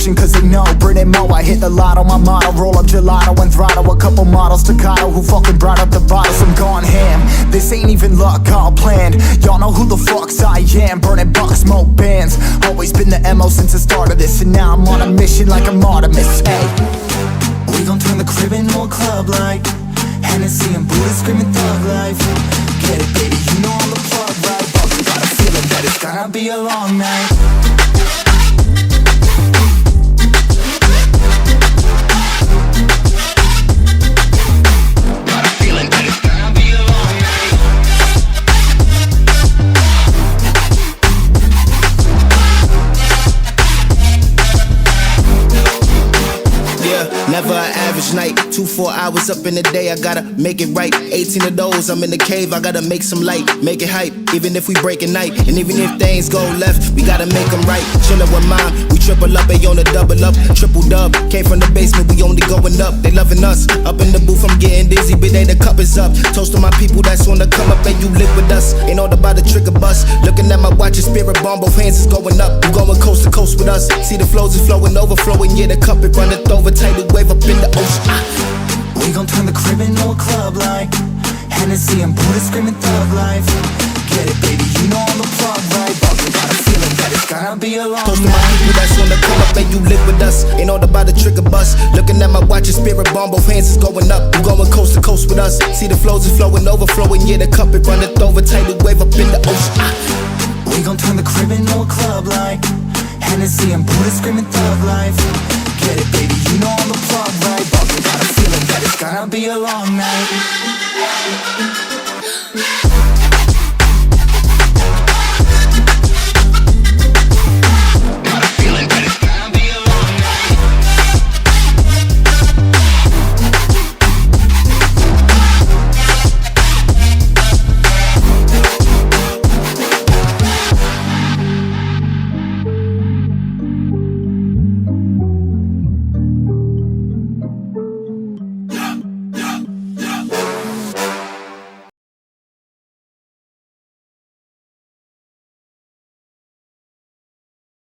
production cause they know Brit Mo, I hit the lotto, my motto. Roll up gelato and throttle a couple models staccato who fucking brought up the bottles. I'm gone ham, this ain't even luck, all planned. Y'all know who the fucks I am. Burning bucks, smoke bands. Always been the MO since the start of this, and now I'm on a mission like I'm Artemis. Hey, we gon' turn the crib into a club like Hennessy and Buddha screaming thug life. Get it, baby, you know I'm the plug, right? But we got a feeling that it's gonna be a long night. Never an average night, 2-4 hours up in the day, I gotta make it right. 18 of those, I'm in the cave, I gotta make some light, make it hype, even if we break a night. And even if things go left, we gotta make them right. Chillin' with mine, we triple up, they on the double up, triple dub. Came from the basement, we only going up, they loving us. Up in the booth, I'm getting dizzy, but they the cup is up. Toast to my people that's on the come up, and you live with us. Ain't all about the trigger bus. Looking at my watch, your spirit bomb, both hands is going up. You going coast to coast with us. See the flows is flowing, overflowing, yeah, the cup it runneth over, tidal wave up in the ocean. We gon' turn the crib into a club like Hennessy and Buddha screaming thug life. Get it, baby, you know I'm the plug, right? But we got a feeling that it's gonna be a long Toast to night. my people that's on the come up, and you live with us. Ain't all about the trigger bus. Looking at my watch, your spirit bomb, both hands is going up. You going coast to coast with us. See the flows is flowing, overflowing, yeah, the cup it runneth over, tidal wave up in the ocean. We gon' turn the crib into a club like Hennessy and Buddha screaming thug life. Get it, baby, you know I'm the plug, right? But we got a feeling that it's gonna be a long night.